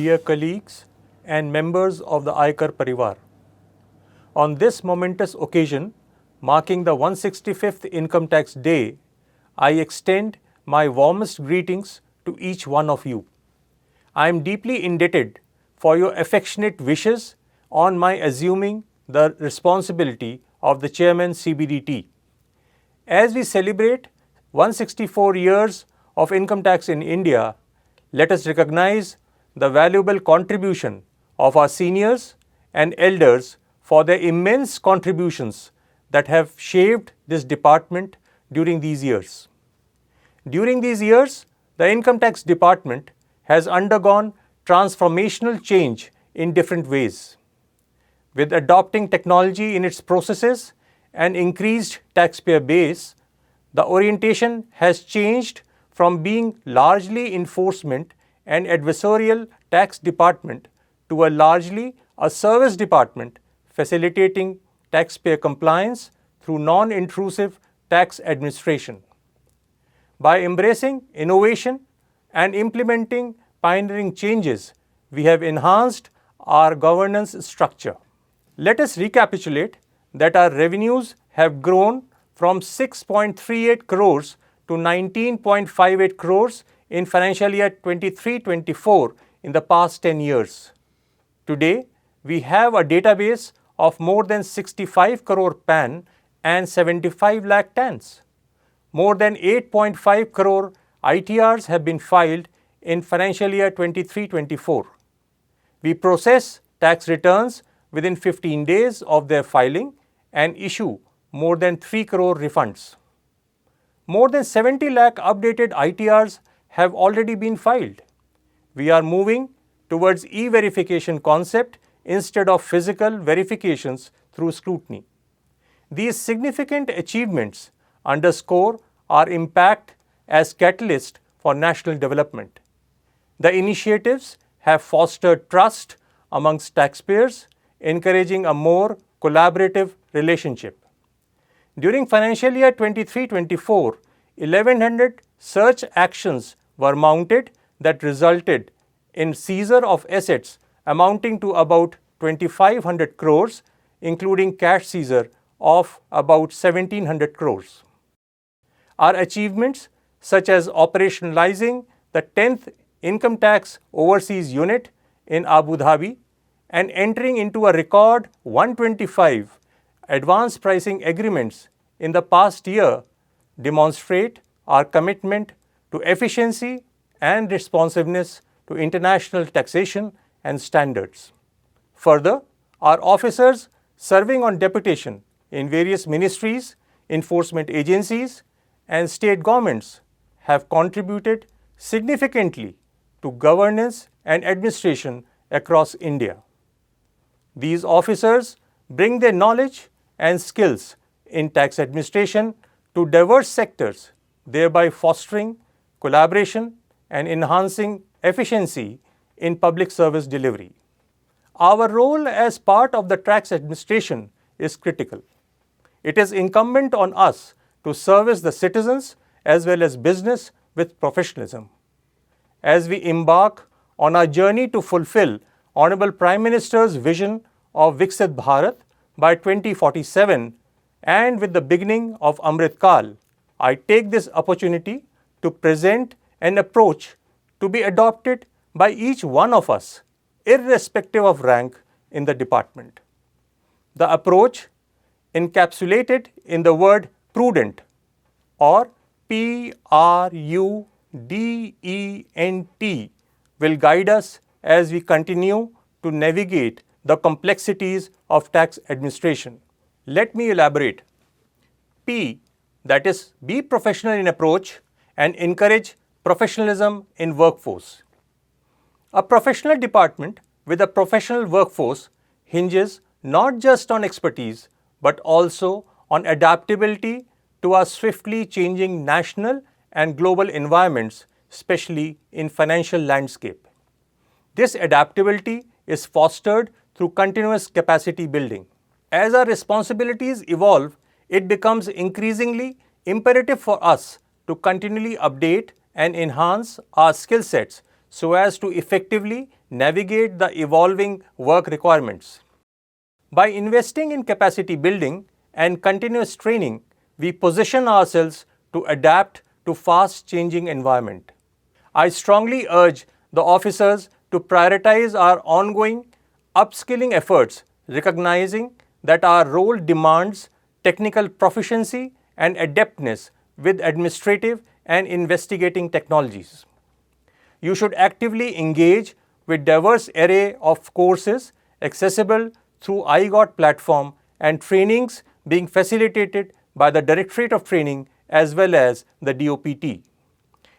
dear colleagues and members of the Aayakar Parivar. On this momentous occasion, marking the 165th Income Tax Day, I extend my warmest greetings to each one of you. I am deeply indebted for your affectionate wishes on my assuming the responsibility of the Chairman CBDT. As we celebrate 164 years of income tax in India, let us recognize the valuable contribution of our seniors and elders for their immense contributions that have shaped this department during these years. During these years, the Income Tax Department has undergone transformational change in different ways. With adopting technology in its processes and increased taxpayer base, the orientation has changed from being largely enforcement and adversarial tax department to a largely a service department facilitating taxpayer compliance through non-intrusive tax administration. By embracing innovation and implementing pioneering changes, we have enhanced our governance structure. Let us recapitulate that our revenues have grown from 6.38 crores to 19.58 crores in financial year 23-24 in the past 10 years. Today, we have a database of more than 65 crore PAN and 75 lakh TANs. More than 8.5 crore ITRs have been filed in financial year 23-24. We process tax returns within 15 days of their filing and issue more than 3 crore refunds. More than 70 lakh updated ITRs have already been filed. We are moving towards e-verification concept instead of physical verifications through scrutiny. These significant achievements underscore our impact as catalyst for national development. The initiatives have fostered trust amongst taxpayers, encouraging a more collaborative relationship. During financial year 23-24, 1100 search actions were mounted that resulted in seizure of assets amounting to about 2500 crores, including cash seizure of about 1700 crores. Our achievements, such as operationalizing the 10th Income Tax Overseas Unit in Abu Dhabi and entering into a record 125 advanced pricing agreements in the past year, demonstrate our commitment to efficiency and responsiveness to international taxation and standards. Further, our officers serving on deputation in various ministries, enforcement agencies, and state governments have contributed significantly to governance and administration across India. These officers bring their knowledge and skills in tax administration to diverse sectors, thereby fostering collaboration and enhancing efficiency in public service delivery. Our role as part of the tax administration is critical. It is incumbent on us to service the citizens as well as business with professionalism. As we embark on our journey to fulfill Honorable Prime Minister's vision of Viksit Bharat by 2047 and with the beginning of Amrit Kal, I take this opportunity to present an approach to be adopted by each one of us, irrespective of rank in the department. The approach, encapsulated in the word prudent or PRUDENT, will guide us as we continue to navigate the complexities of tax administration. Let me elaborate. P, that is, be professional in approach and encourage professionalism in workforce. A professional department with a professional workforce hinges not just on expertise but also on adaptability to our swiftly changing national and global environments, especially in financial landscape. This adaptability is fostered through continuous capacity building. As our responsibilities evolve, it becomes increasingly imperative for us to continually update and enhance our skill sets so as to effectively navigate the evolving work requirements. By investing in capacity building and continuous training, we position ourselves to adapt to fast-changing environment. I strongly urge the officers to prioritize our ongoing upskilling efforts, recognizing that our role demands technical proficiency and adeptness with administrative and investigating technologies. You should actively engage with diverse array of courses accessible through iGOT platform and trainings being facilitated by the Directorate of Training as well as the DOPT.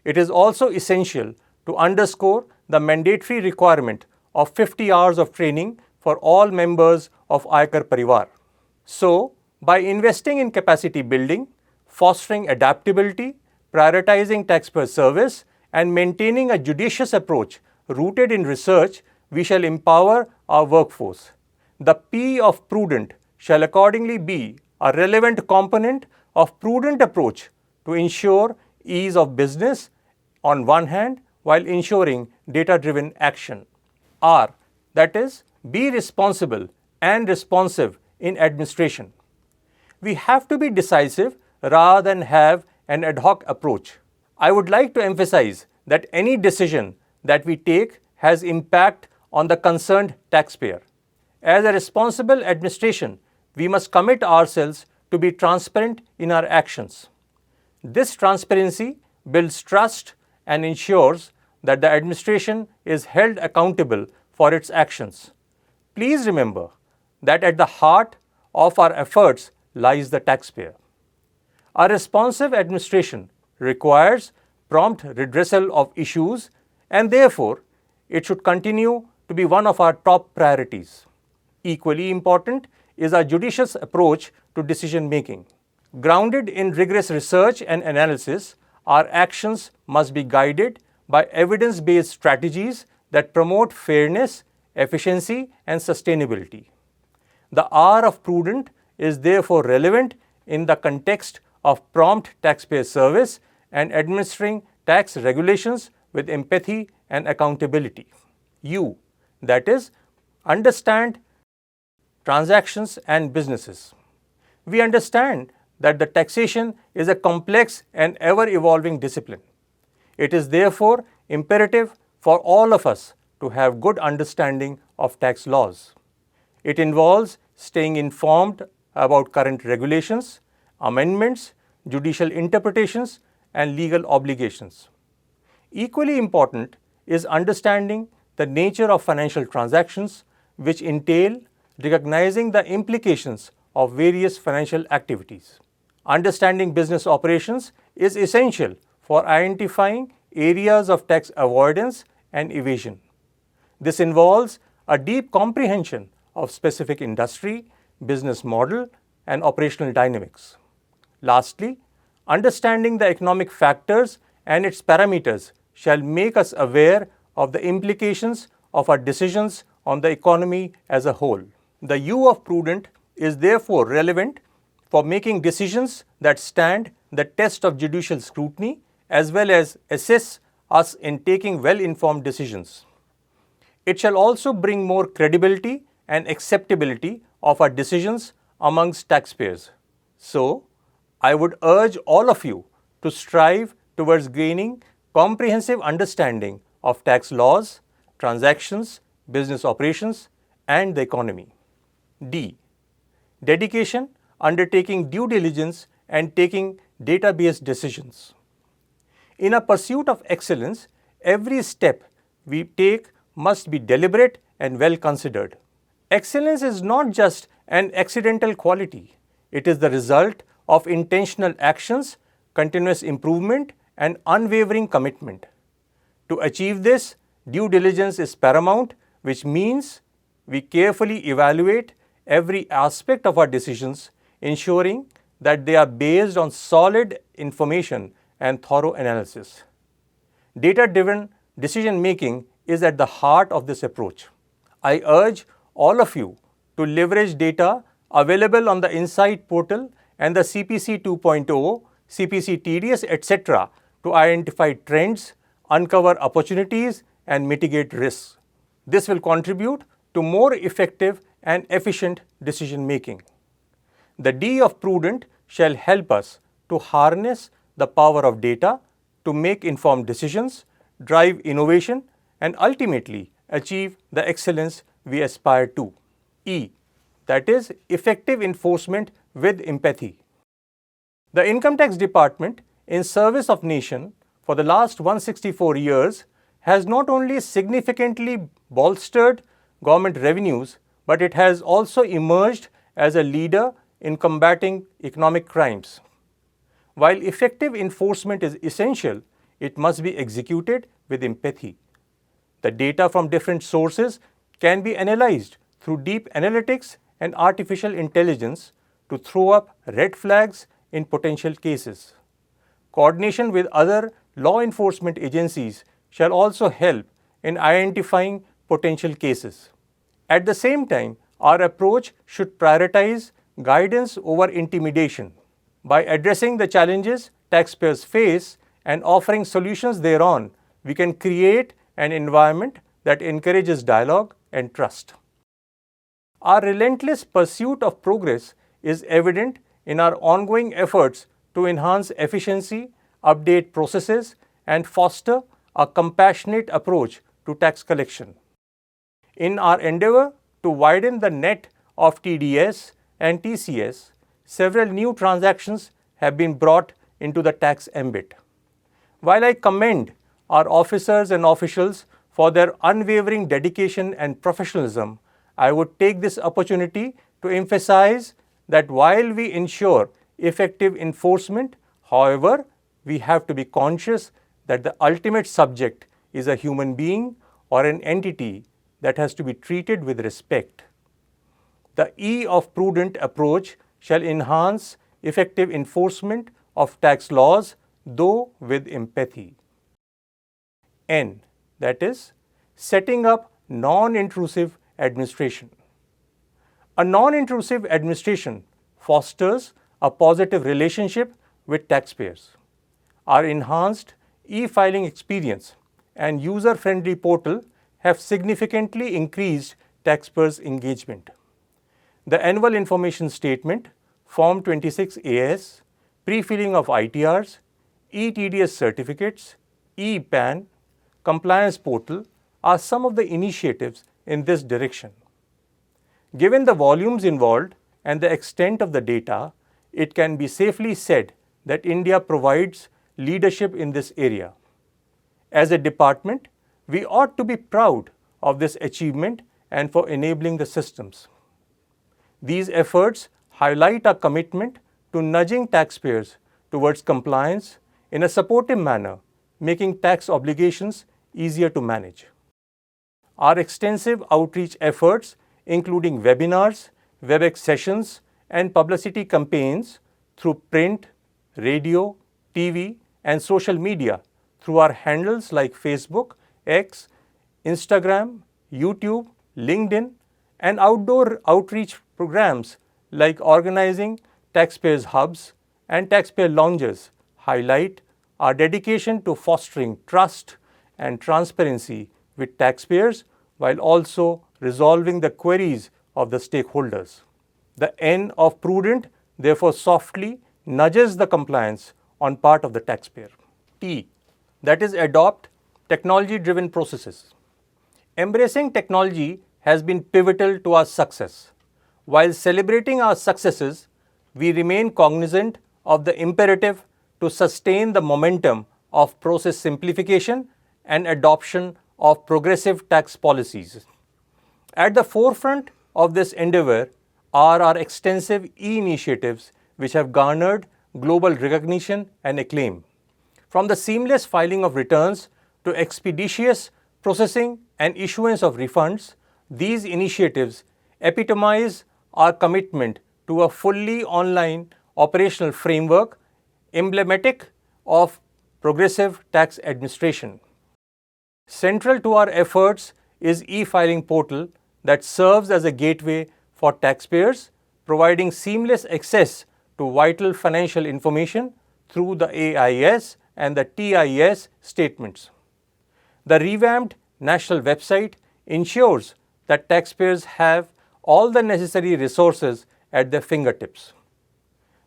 It is also essential to underscore the mandatory requirement of 50 hours of training for all members of Aayakar Parivar. So, by investing in capacity building, fostering adaptability, prioritizing taxpayer service, and maintaining a judicious approach rooted in research, we shall empower our workforce. The P of prudent shall accordingly be a relevant component of prudent approach to ensure ease of business on one hand while ensuring data-driven action. R, that is, be responsible and responsive in administration. We have to be decisive rather than have an ad hoc approach. I would like to emphasize that any decision that we take has impact on the concerned taxpayer. As a responsible administration, we must commit ourselves to be transparent in our actions. This transparency builds trust and ensures that the administration is held accountable for its actions. Please remember that at the heart of our efforts lies the taxpayer. A responsive administration requires prompt redressal of issues, and therefore it should continue to be one of our top priorities. Equally important is our judicious approach to decision making. Grounded in rigorous research and analysis, our actions must be guided by evidence-based strategies that promote fairness, efficiency, and sustainability. The R of prudent is therefore relevant in the context of prompt taxpayer service and administering tax regulations with empathy and accountability. U, that is, understand transactions and businesses. We understand that the taxation is a complex and ever-evolving discipline. It is therefore imperative for all of us to have good understanding of tax laws. It involves staying informed about current regulations, amendments, judicial interpretations, and legal obligations. Equally important is understanding the nature of financial transactions, which entail recognizing the implications of various financial activities. Understanding business operations is essential for identifying areas of tax avoidance and evasion. This involves a deep comprehension of specific industry, business model, and operational dynamics. Lastly, understanding the economic factors and its parameters shall make us aware of the implications of our decisions on the economy as a whole. The U of prudent is therefore relevant for making decisions that stand the test of judicial scrutiny as well as assist us in taking well-informed decisions. It shall also bring more credibility and acceptability of our decisions amongst taxpayers. So, I would urge all of you to strive towards gaining comprehensive understanding of tax laws, transactions, business operations, and the economy. D. Dedication, undertaking due diligence, and taking data-based decisions. In a pursuit of excellence, every step we take must be deliberate and well considered. Excellence is not just an accidental quality. It is the result of intentional actions, continuous improvement, and unwavering commitment. To achieve this, due diligence is paramount, which means we carefully evaluate every aspect of our decisions, ensuring that they are based on solid information and thorough analysis. Data-driven decision-making is at the heart of this approach. I urge all of you to leverage data available on the Insight portal and the CPC 2.0, CPC TDS, etc. to identify trends, uncover opportunities, and mitigate risks. This will contribute to more effective and efficient decision making. The D of prudent shall help us to harness the power of data to make informed decisions, drive innovation, and ultimately achieve the excellence we aspire to. E, that is effective enforcement with empathy. The Income Tax Department, in service of nation for the last 164 years, has not only significantly bolstered government revenues, but it has also emerged as a leader in combating economic crimes. While effective enforcement is essential, it must be executed with empathy. The data from different sources can be analyzed through deep analytics and artificial intelligence to throw up red flags in potential cases. Coordination with other law enforcement agencies shall also help in identifying potential cases. At the same time, our approach should prioritize guidance over intimidation. By addressing the challenges taxpayers face and offering solutions thereon, we can create an environment that encourages dialogue and trust. Our relentless pursuit of progress is evident in our ongoing efforts to enhance efficiency, update processes, and foster a compassionate approach to tax collection. In our endeavor to widen the net of TDS and TCS, several new transactions have been brought into the tax ambit. While I commend our officers and officials for their unwavering dedication and professionalism, I would take this opportunity to emphasize that while we ensure effective enforcement, however, we have to be conscious that the ultimate subject is a human being or an entity that has to be treated with respect. The E of prudent approach shall enhance effective enforcement of tax laws, though with empathy. N, that is, setting up non-intrusive administration. A non-intrusive administration fosters a positive relationship with taxpayers. Our enhanced e-filing experience and user-friendly portal have significantly increased taxpayers' engagement. The Annual Information Statement, Form 26AS, pre-filling of ITRs, e-TDS certificates, e-PAN, compliance portal are some of the initiatives in this direction. Given the volumes involved and the extent of the data, it can be safely said that India provides leadership in this area. As a department, we ought to be proud of this achievement and for enabling the systems. These efforts highlight our commitment to nudging taxpayers towards compliance in a supportive manner, making tax obligations easier to manage. Our extensive outreach efforts, including webinars, WebEx sessions, and publicity campaigns through print, radio, TV, and social media through our handles like Facebook, X, Instagram, YouTube, LinkedIn, and outdoor outreach programs like organizing taxpayers hubs and taxpayer lounges highlight our dedication to fostering trust and transparency with taxpayers while also resolving the queries of the stakeholders. The N of prudent therefore softly nudges the compliance on part of the taxpayer. T, that is adopt technology-driven processes. Embracing technology has been pivotal to our success. While celebrating our successes, we remain cognizant of the imperative to sustain the momentum of process simplification and adoption of progressive tax policies. At the forefront of this endeavor are our extensive e-initiatives which have garnered global recognition and acclaim. From the seamless filing of returns to expeditious processing and issuance of refunds, these initiatives epitomize our commitment to a fully online operational framework emblematic of progressive tax administration. Central to our efforts is e-filing portal that serves as a gateway for taxpayers, providing seamless access to vital financial information through the AIS and the TIS statements. The revamped national website ensures that taxpayers have all the necessary resources at their fingertips.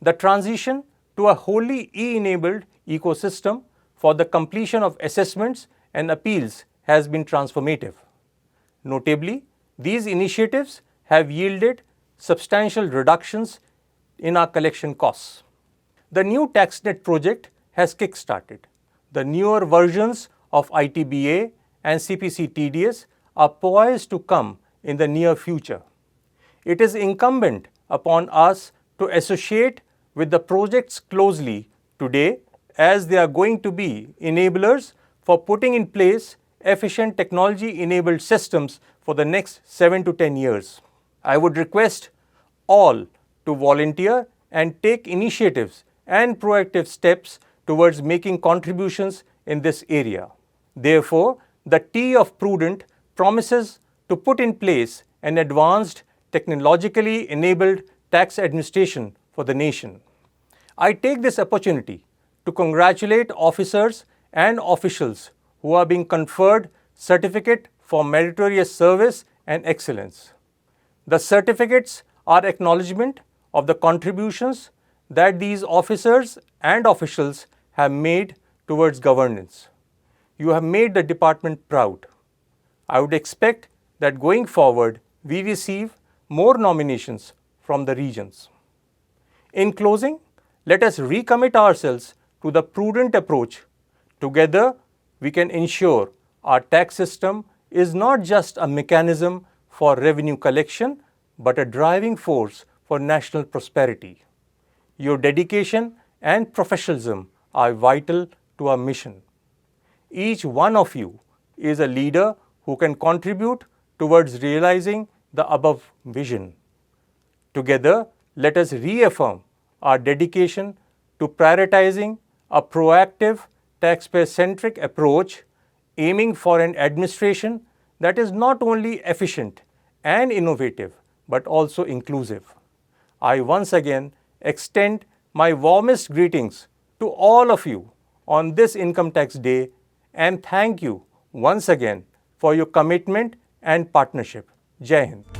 The transition to a wholly e-enabled ecosystem for the completion of assessments and appeals has been transformative. Notably, these initiatives have yielded substantial reductions in our collection costs. The new TaxNet project has kick-started. The newer versions of ITBA and CPC TDS are poised to come in the near future. It is incumbent upon us to associate with the projects closely today, as they are going to be enablers for putting in place efficient technology-enabled systems for the next 7 to 10 years. I would request all to volunteer and take initiatives and proactive steps towards making contributions in this area. Therefore, the T of Prudent promises to put in place an advanced, technologically enabled tax administration for the nation. I take this opportunity to congratulate officers and officials who are being conferred Certificate for Meritorious Service and Excellence. The certificates are acknowledgement of the contributions that these officers and officials have made towards governance. You have made the department proud. I would expect that going forward, we receive more nominations from the regions. In closing, let us recommit ourselves to the prudent approach. Together, we can ensure our tax system is not just a mechanism for revenue collection, but a driving force for national prosperity. Your dedication and professionalism are vital to our mission. Each one of you is a leader who can contribute towards realizing the above vision. Together, let us reaffirm our dedication to prioritizing a proactive, taxpayer-centric approach, aiming for an administration that is not only efficient and innovative, but also inclusive. I once again extend my warmest greetings to all of you on this Income Tax Day and thank you once again for your commitment and partnership. Jai Hind.